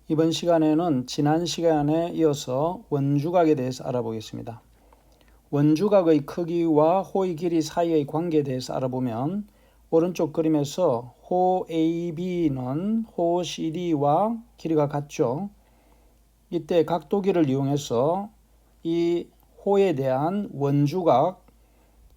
이번 시간에는 지난 시간에 이어서 원주각에 대해서 알아보겠습니다. 원주각의 크기와 호의 길이 사이의 관계에 대해서 알아보면 오른쪽 그림에서 호 AB는 호 CD와 길이가 같죠. 이때 각도기를 이용해서 이 호에 대한 원주각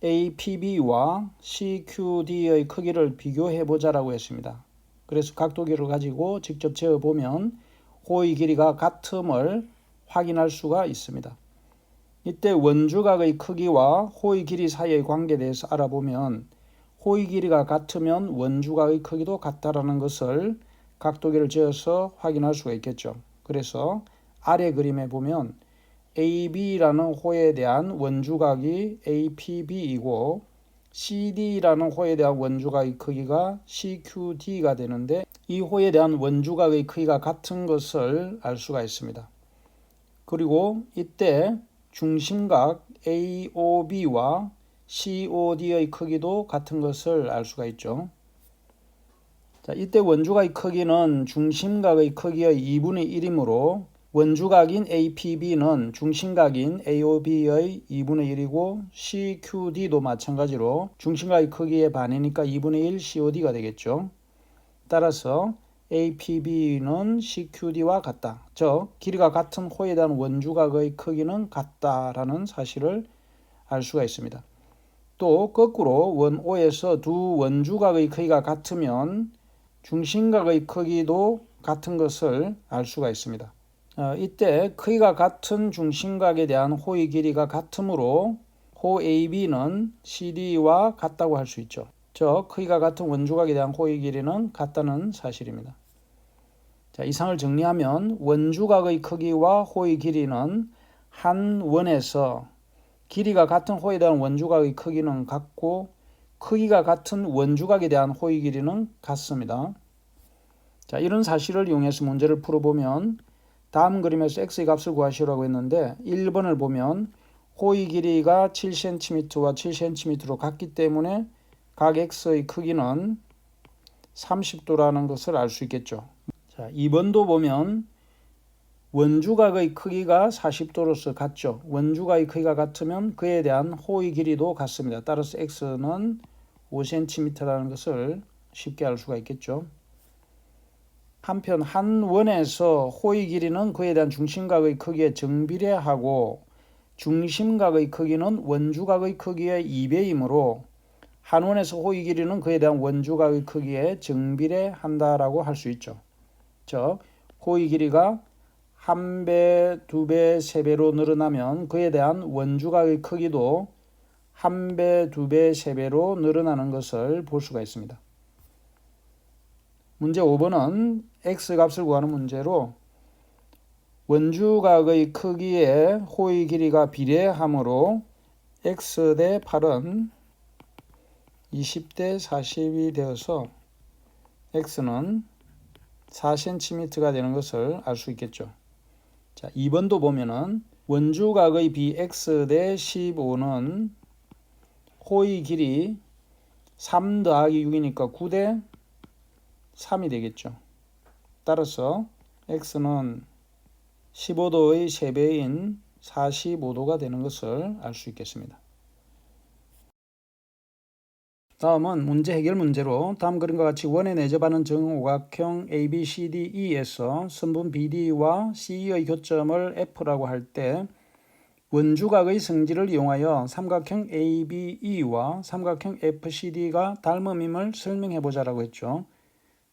APB와 CQD의 크기를 비교해 보자라고 했습니다. 그래서 각도기를 가지고 직접 재어보면 호의 길이가 같음을 확인할 수가 있습니다. 이때 원주각의 크기와 호의 길이 사이의 관계에 대해서 알아보면 호의 길이가 같으면 원주각의 크기도 같다라는 것을 각도기를 재어서 확인할 수가 있겠죠. 그래서 아래 그림에 보면 AB라는 호에 대한 원주각이 APB이고 CD라는 호에 대한 원주각의 크기가 CQD가 되는데 이 호에 대한 원주각의 크기가 같은 것을 알 수가 있습니다. 그리고 이때 중심각 AOB와 COD의 크기도 같은 것을 알 수가 있죠. 자, 이때 원주각의 크기는 중심각의 크기의 2분의 1이므로 원주각인 APB는 중심각인 AOB의 2분의 1이고 CQD도 마찬가지로 중심각의 크기의 반이니까 2분의 1 COD가 되겠죠. 따라서 APB는 CQD와 같다. 즉 길이가 같은 호에 대한 원주각의 크기는 같다라는 사실을 알 수가 있습니다. 또 거꾸로 원 O에서 두 원주각의 크기가 같으면 중심각의 크기도 같은 것을 알 수가 있습니다. 이때 크기가 같은 중심각에 대한 호의 길이가 같으므로 호 AB는 CD와 같다고 할 수 있죠. 즉 크기가 같은 원주각에 대한 호의 길이는 같다는 사실입니다. 자, 이상을 정리하면 원주각의 크기와 호의 길이는 한 원에서 길이가 같은 호에 대한 원주각의 크기는 같고 크기가 같은 원주각에 대한 호의 길이는 같습니다. 자, 이런 사실을 이용해서 문제를 풀어보면 다음 그림에서 x의 값을 구하시라고 했는데 1번을 보면 호의 길이가 7cm와 7cm로 같기 때문에 각 x의 크기는 30도라는 것을 알 수 있겠죠. 자, 2번도 보면 원주각의 크기가 40도로서 같죠. 원주각의 크기가 같으면 그에 대한 호의 길이도 같습니다. 따라서 x는 5cm라는 것을 쉽게 알 수가 있겠죠. 한편 한 원에서 호의 길이는 그에 대한 중심각의 크기에 정비례하고 중심각의 크기는 원주각의 크기의 2배이므로 한 원에서 호의 길이는 그에 대한 원주각의 크기에 정비례한다라고 할 수 있죠. 즉 호의 길이가 1배, 2배, 3배로 늘어나면 그에 대한 원주각의 크기도 1배, 2배, 3배로 늘어나는 것을 볼 수가 있습니다. 문제 5번은 x값을 구하는 문제로 원주각의 크기에 호의 길이가 비례하므로 x 대 8은 20대 40이 되어서 x는 4cm가 되는 것을 알 수 있겠죠. 자, 2번도 보면은 원주각의 비 x 대 15는 호의 길이 3 더하기 6이니까 9 대 3이 되겠죠. 따라서 x는 15도의 3배인 45도가 되는 것을 알 수 있겠습니다. 다음은 문제 해결 문제로 다음 그림과 같이 원에 내접하는 정오각형 ABCDE에서 선분 BD와 CE의 교점을 F라고 할 때 원주각의 성질을 이용하여 삼각형 ABE와 삼각형 FCD가 닮음임을 설명해 보자라고 했죠.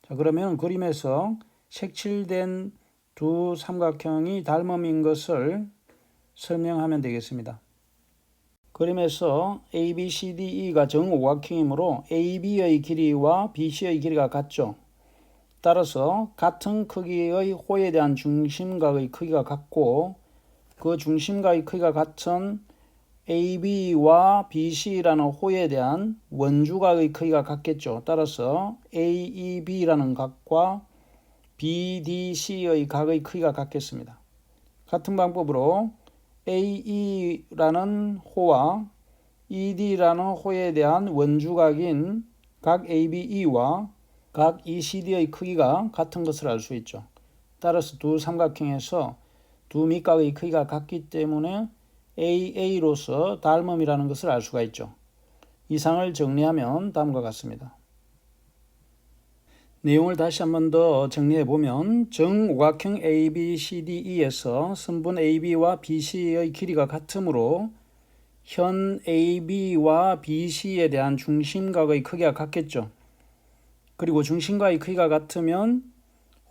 자, 그러면 그림에서 색칠된 두 삼각형이 닮음인 것을 설명하면 되겠습니다. 그림에서 ABCDE가 정오각형이므로 AB의 길이와 BC의 길이가 같죠. 따라서 같은 크기의 호에 대한 중심각의 크기가 같고 그 중심각의 크기가 같은 AB와 BC라는 호에 대한 원주각의 크기가 같겠죠. 따라서 AEB라는 각과 BDC의 각의 크기가 같겠습니다. 같은 방법으로 AE라는 호와 ED라는 호에 대한 원주각인 각 ABE와 각 ECD의 크기가 같은 것을 알 수 있죠. 따라서 두 삼각형에서 두 밑각의 크기가 같기 때문에 AA로서 닮음이라는 것을 알 수가 있죠. 이상을 정리하면 다음과 같습니다. 내용을 다시 한 번 더 정리해 보면 정오각형 ABCDE에서 선분 AB와 BC의 길이가 같으므로 현 AB와 BC에 대한 중심각의 크기가 같겠죠. 그리고 중심각의 크기가 같으면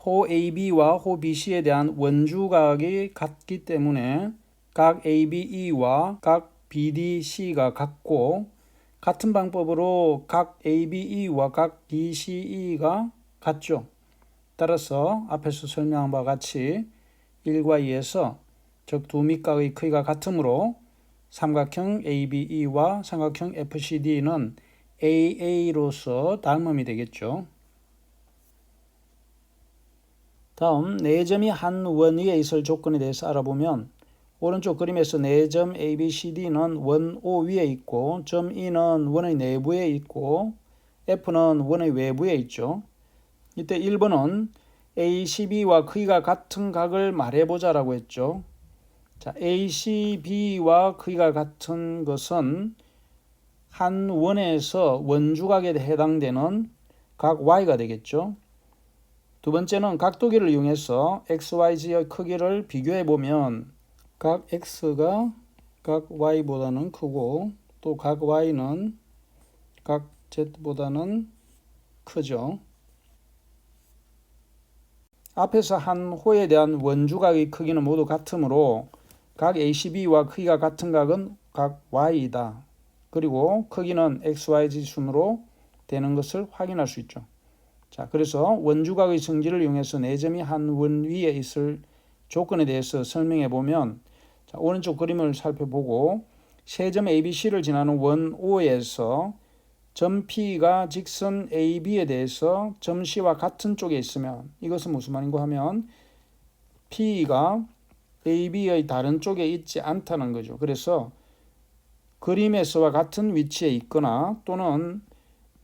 호 AB와 호 BC에 대한 원주각이 같기 때문에 각 ABE와 각 BDC가 같고 같은 방법으로 각 ABE와 각 BCE가 같죠. 따라서 앞에서 설명한 바와 같이 1과 2에서 즉 두 밑각의 크기가 같으므로 삼각형 ABE와 삼각형 FCD는 AA로서 닮음이 되겠죠. 다음 4점이 한 원 위에 있을 조건에 대해서 알아보면 오른쪽 그림에서 4점 ABCD는 원 O 위에 있고 점 E는 원의 내부에 있고 F는 원의 외부에 있죠. 이때 1번은 ACB와 크기가 같은 각을 말해보자라고 했죠. 자, ACB와 크기가 같은 것은 한 원에서 원주각에 해당되는 각 Y가 되겠죠. 두 번째는 각도기를 이용해서 XYZ의 크기를 비교해 보면 각 X가 각 Y보다는 크고 또 각 Y는 각 Z보다는 크죠. 앞에서 한 호에 대한 원주각의 크기는 모두 같으므로 각 ACB와 크기가 같은 각은 각 Y이다. 그리고 크기는 XYZ 순으로 되는 것을 확인할 수 있죠. 자, 그래서 원주각의 성질을 이용해서 4점이 한 원 위에 있을 조건에 대해서 설명해 보면 자, 오른쪽 그림을 살펴보고 세 점 ABC를 지나는 원 O에서 점 P가 직선 AB에 대해서 점 C와 같은 쪽에 있으면 이것은 무슨 말인가 하면 P가 AB의 다른 쪽에 있지 않다는 거죠. 그래서 그림에서와 같은 위치에 있거나 또는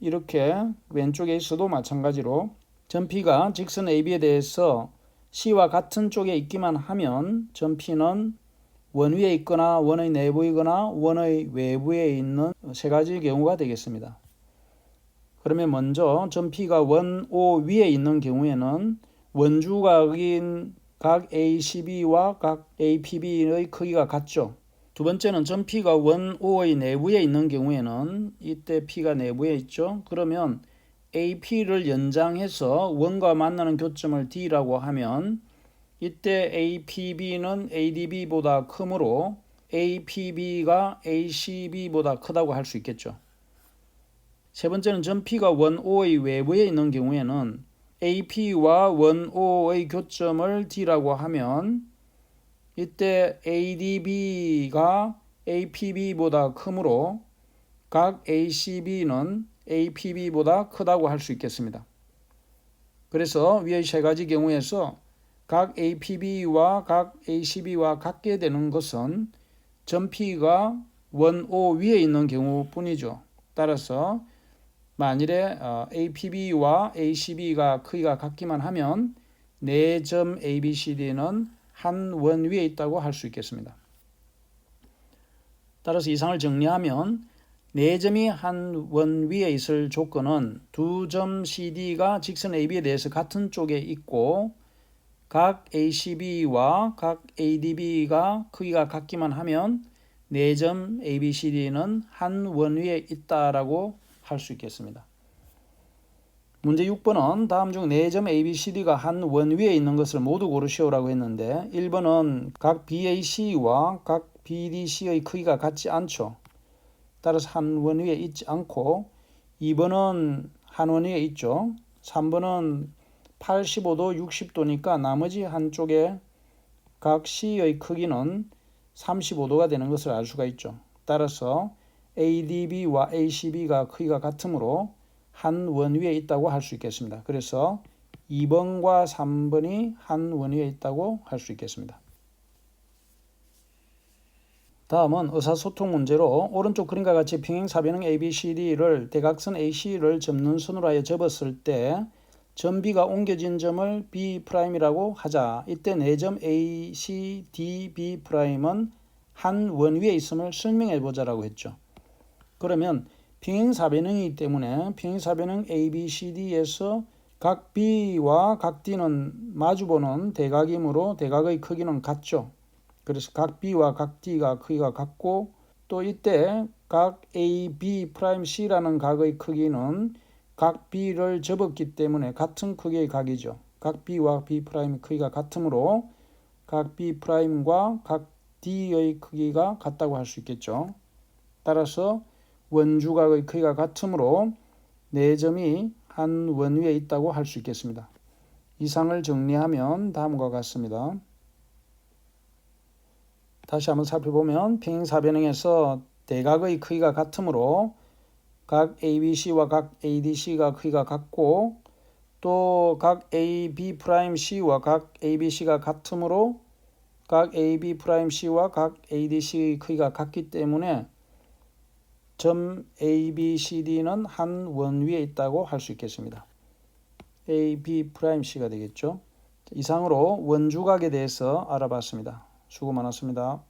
이렇게 왼쪽에 있어도 마찬가지로 점 P가 직선 AB에 대해서 C와 같은 쪽에 있기만 하면 점 P는 원 위에 있거나 원의 내부이거나 원의 외부에 있는 세 가지 경우가 되겠습니다. 그러면 먼저 점 P가 원 O 위에 있는 경우에는 원주각인 각 ACB와 각 APB의 크기가 같죠. 두 번째는 점 P가 원 O의 내부에 있는 경우에는 이때 P가 내부에 있죠. 그러면 AP를 연장해서 원과 만나는 교점을 D라고 하면 이때 APB는 ADB보다 크므로 APB가 ACB보다 크다고 할 수 있겠죠. 세 번째는 점 P가 원 O의 외부에 있는 경우에는 AP와 원 O의 교점을 D라고 하면 이때 ADB가 APB보다 크므로 각 ACB는 APB보다 크다고 할 수 있겠습니다. 그래서 위의 세 가지 경우에서 각 APB와 각 ACB와 같게 되는 것은 점 P가 원 O 위에 있는 경우뿐이죠. 따라서 만일에 APB와 ACB가 크기가 같기만 하면 4점 ABCD는 한 원 위에 있다고 할 수 있겠습니다. 따라서 이상을 정리하면 4점이 한 원 위에 있을 조건은 두 점 CD가 직선 AB에 대해서 같은 쪽에 있고 각 ACB와 각 ADB가 크기가 같기만 하면 4점 ABCD는 한 원 위에 있다라고 할 수 있겠습니다. 문제 6번은 다음 중 4점 ABCD가 한 원 위에 있는 것을 모두 고르시오라고 했는데 1번은 각 BAC와 각 BDC의 크기가 같지 않죠. 따라서 한 원 위에 있지 않고 2번은 한 원 위에 있죠. 3번은 85도, 60도니까 나머지 한쪽에 각 C의 크기는 35도가 되는 것을 알 수가 있죠. 따라서 ADB와 ACB가 크기가 같으므로 한 원 위에 있다고 할 수 있겠습니다. 그래서 2번과 3번이 한 원 위에 있다고 할 수 있겠습니다. 다음은 의사소통 문제로 오른쪽 그림과 같이 평행사변형 ABCD를 대각선 AC를 접는 선으로 하여 접었을 때 점 B가 옮겨진 점을 B'이라고 하자. 이때 네 점 A, C, D, B'은 한 원 위에 있음을 설명해 보자라고 했죠. 그러면 평행사변형이기 때문에 평행사변형 ABCD에서 각 B와 각 D는 마주보는 대각이므로 대각의 크기는 같죠. 그래서 각 B와 각 D가 크기가 같고, 또 이때 각 A, B, C라는 각의 크기는 각 B를 접었기 때문에 같은 크기의 각이죠. 각 B와 B' 크기가 같으므로 각 B'과 각 D의 크기가 같다고 할 수 있겠죠. 따라서 원주각의 크기가 같으므로 네 점이 한 원 위에 있다고 할 수 있겠습니다. 이상을 정리하면 다음과 같습니다. 다시 한번 살펴보면 평행사변형에서 대각의 크기가 같으므로 각 ABC와 각 ADC가 크기가 같고, 또 각 AB'C와 각 ABC가 같으므로 각 AB'C와 각 ADC의 크기가 같기 때문에 점 ABCD는 한 원 위에 있다고 할 수 있겠습니다. AB'C가 되겠죠. 이상으로 원주각에 대해서 알아봤습니다. 수고 많았습니다.